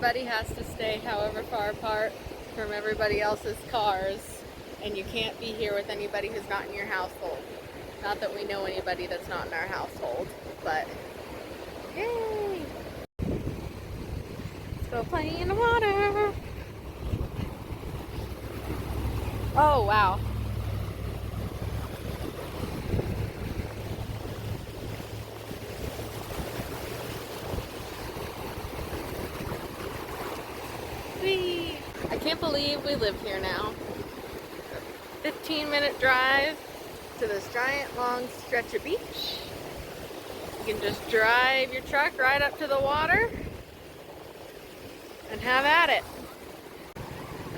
everybody has to stay however far apart from everybody else's cars, and you can't be here with anybody who's not in your household. Not that we know anybody that's not in our household, but yay! Let's go play in the water. Oh, wow. Whee! I can't believe we live here now. 15-minute drive to this giant long stretch of beach. You can just drive your truck right up to the water and have at it.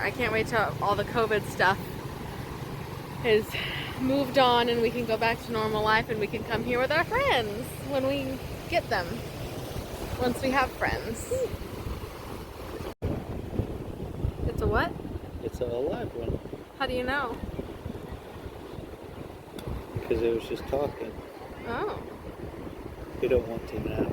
I can't wait till all the COVID stuff is moved on and we can go back to normal life and we can come here with our friends when we get them. Once we have friends. It's a what? It's a live one. How do you know? Because it was just talking. Oh. You don't want to now.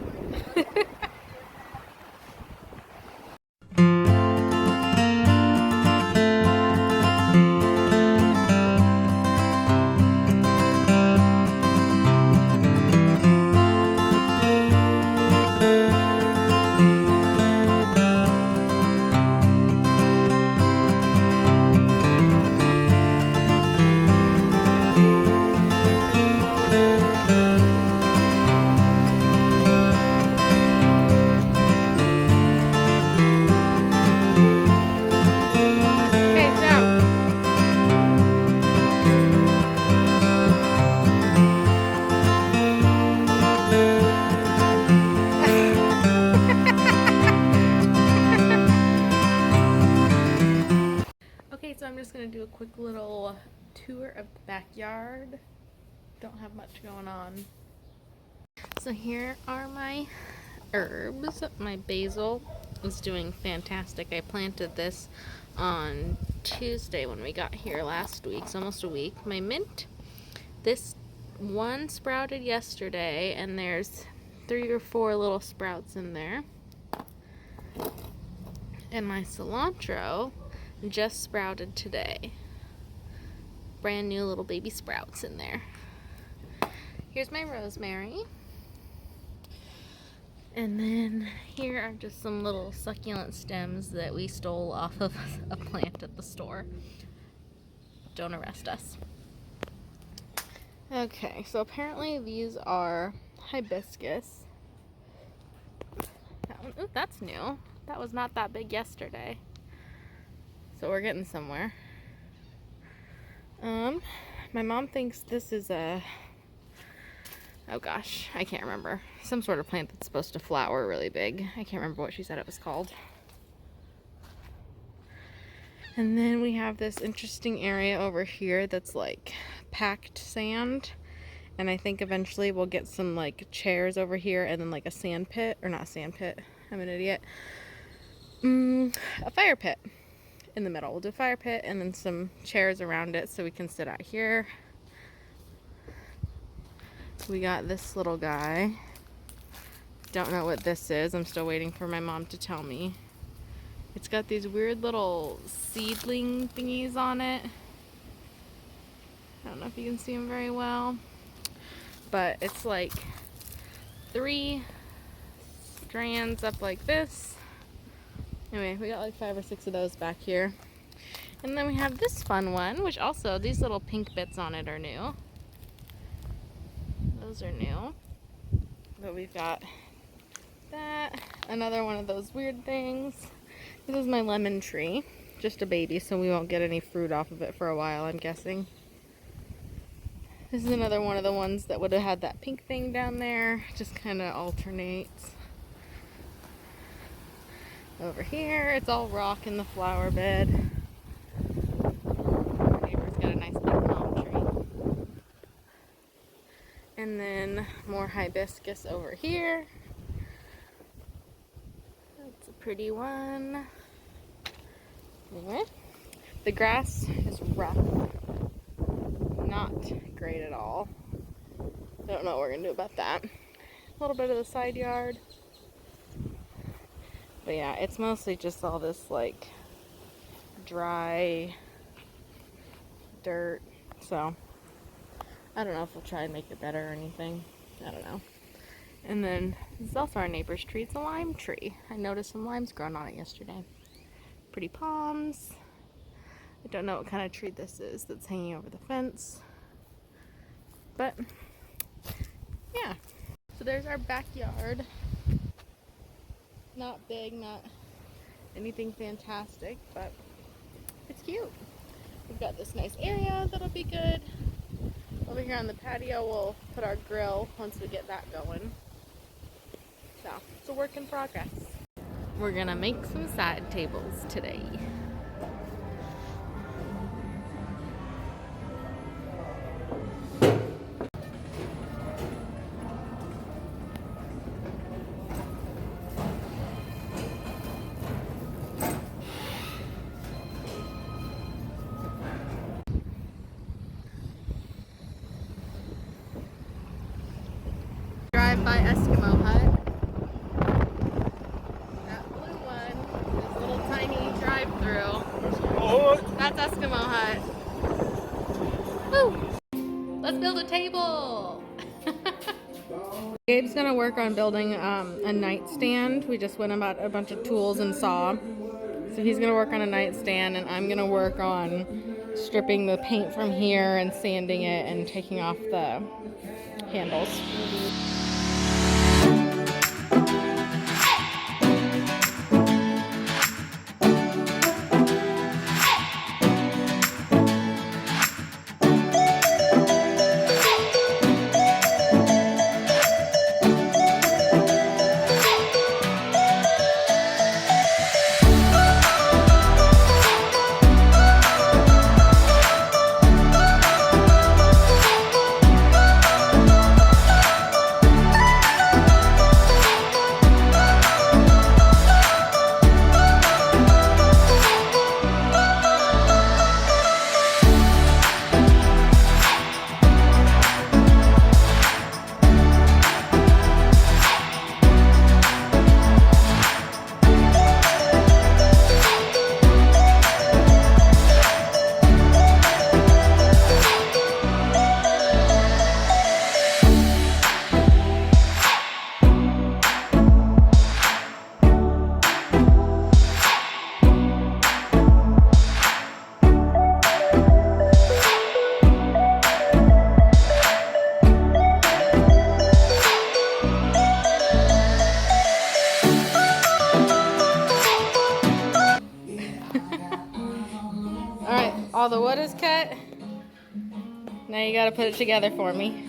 So I'm just going to do a quick little tour of the backyard. Don't have much going on. So here are my herbs. My basil is doing fantastic. I planted this on Tuesday when we got here last week. It's almost a week. My mint, this one sprouted yesterday and there's 3 or 4 little sprouts in there. And my cilantro just sprouted today. Brand new little baby sprouts in there. Here's my rosemary. And then here are just some little succulent stems that we stole off of a plant at the store. Don't arrest us. Okay, so apparently these are hibiscus. That one, ooh, that's new. That was not that big yesterday. So we're getting somewhere. My mom thinks this is a, oh gosh, I can't remember. Some sort of plant that's supposed to flower really big. I can't remember what she said it was called. And then we have this interesting area over here that's like packed sand. And I think eventually we'll get some like chairs over here and then like a sand pit, or not a sand pit, I'm an idiot. A fire pit. In the middle. We'll do a fire pit and then some chairs around it so we can sit out here. We got this little guy. Don't know what this is. I'm still waiting for my mom to tell me. It's got these weird little seedling thingies on it. I don't know if you can see them very well. But it's like 3 strands up like this. Anyway, we got like 5 or 6 of those back here. And then we have this fun one, which also, these little pink bits on it are new. Those are new. But we've got that. Another one of those weird things. This is my lemon tree. Just a baby, so we won't get any fruit off of it for a while, I'm guessing. This is another one of the ones that would have had that pink thing down there. Just kind of alternates. Over here, it's all rock in the flower bed. Our neighbor's got a nice big palm tree. And then more hibiscus over here. That's a pretty one. Anyway, the grass is rough. Not great at all. I don't know what we're gonna do about that. A little bit of the side yard. But yeah, it's mostly just all this like dry dirt. So I don't know if we'll try and make it better or anything. I don't know. And then this is also our neighbor's tree. It's a lime tree. I noticed some limes growing on it yesterday. Pretty palms. I don't know what kind of tree this is that's hanging over the fence. But yeah. So there's our backyard. Not big, not anything fantastic, but it's cute. We've got this nice area that'll be good. Over here on the patio, we'll put our grill once we get that going. So, it's a work in progress. We're gonna make some side tables today. Drive by Eskimo Hut. That blue one, this little tiny drive-through. That's Eskimo Hut. Woo! Let's build a table. Gabe's gonna work on building a nightstand. We just went and bought a bunch of tools and saw. So he's gonna work on a nightstand, and I'm gonna work on stripping the paint from here and sanding it and taking off the handles. All the wood is cut. Now you gotta put it together for me.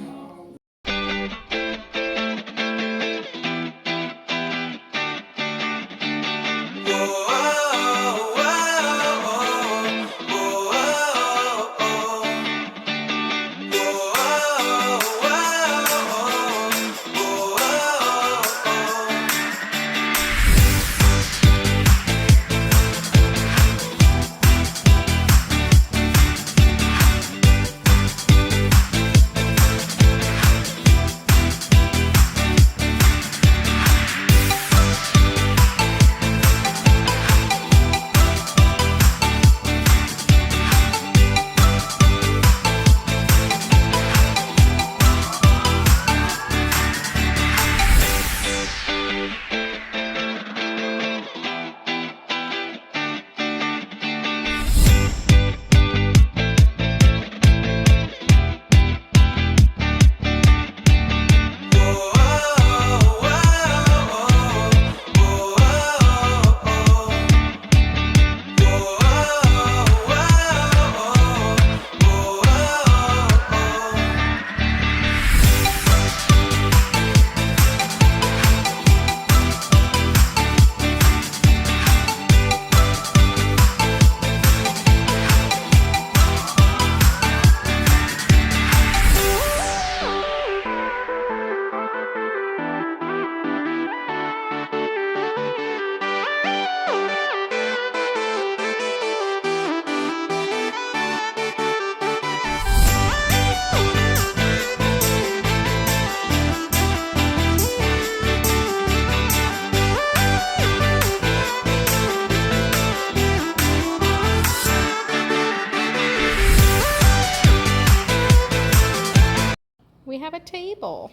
table.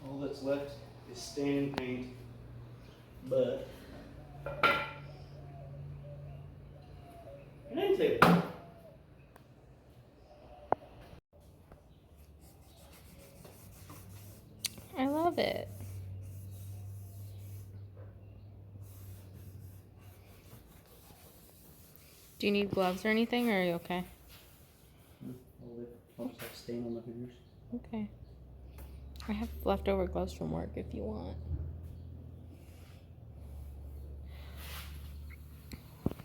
All that's left is stain and paint, but an end table. I love it. Do you need gloves or anything, or are you okay? I'll just have stain on my fingers. Okay. I have leftover gloves from work if you want.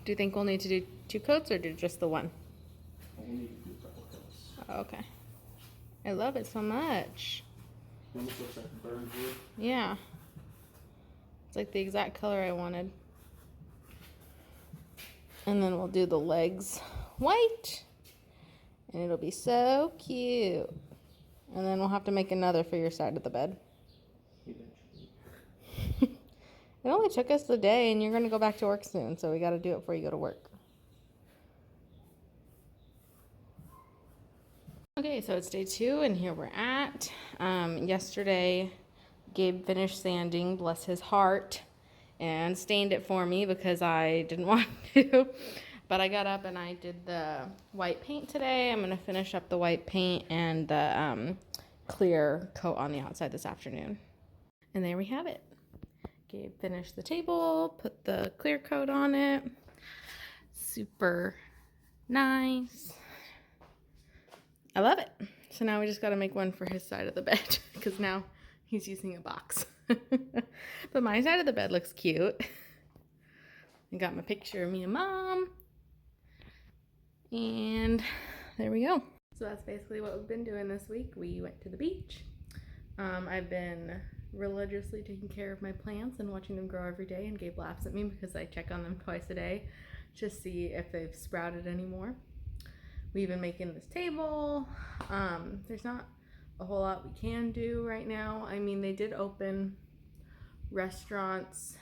Do you think we'll need to do 2 coats or do just the one? We'll need to do a couple coats. Okay. I love it so much. It almost looks like burned wood. Yeah. It's like the exact color I wanted. And then we'll do the legs white. And it'll be so cute. And then we'll have to make another for your side of the bed. Eventually. It only took us the day, and you're going to go back to work soon, so we got to do it before you go to work. Okay, so it's day 2, and here we're at. Yesterday, Gabe finished sanding, bless his heart, and stained it for me because I didn't want to. But I got up and I did the white paint today. I'm going to finish up the white paint and the clear coat on the outside this afternoon. And there we have it. Gabe finished the table, put the clear coat on it. Super nice. I love it. So now we just got to make one for his side of the bed because now he's using a box. But my side of the bed looks cute. I got my picture of me and Mom. And there we go. So that's basically what we've been doing this week. We went to the beach. I've been religiously taking care of my plants and watching them grow every day, and Gabe laughs at me because I check on them twice a day to see if they've sprouted anymore. We've been making this table. There's not a whole lot we can do right now. I mean, they did open restaurants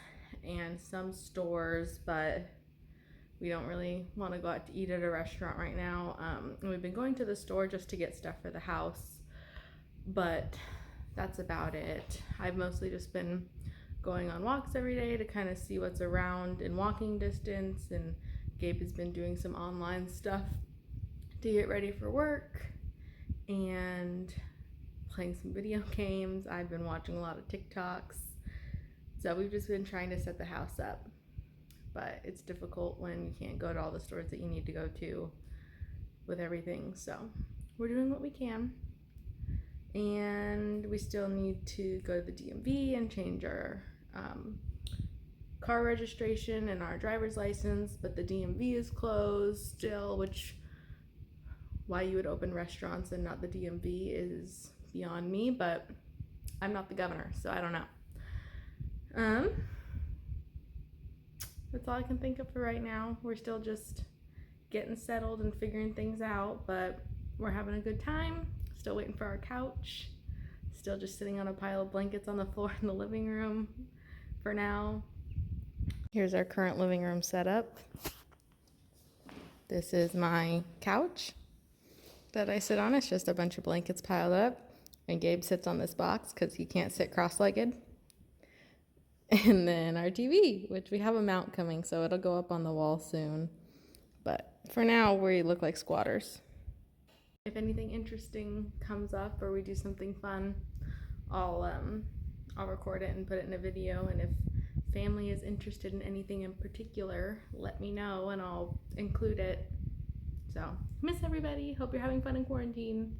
and some stores, but we don't really want to go out to eat at a restaurant right now. We've been going to the store just to get stuff for the house, but that's about it. I've mostly just been going on walks every day to kind of see what's around in walking distance, and Gabe has been doing some online stuff to get ready for work and playing some video games. I've been watching a lot of TikToks. So we've just been trying to set the house up. But it's difficult when you can't go to all the stores that you need to go to with everything. So we're doing what we can. And we still need to go to the DMV and change our car registration and our driver's license. But the DMV is closed still, which why you would open restaurants and not the DMV is beyond me. But I'm not the governor, so I don't know. That's all I can think of for right now. We're still just getting settled and figuring things out, but we're having a good time. Still waiting for our couch. Still just sitting on a pile of blankets on the floor in the living room for now. Here's our current living room setup. This is my couch that I sit on. It's just a bunch of blankets piled up. And Gabe sits on this box because he can't sit cross-legged. And then our TV, which we have a mount coming, so it'll go up on the wall soon. But for now, we look like squatters. If anything interesting comes up or we do something fun, I'll record it and put it in a video. And if family is interested in anything in particular, let me know and I'll include it. So, miss everybody. Hope you're having fun in quarantine.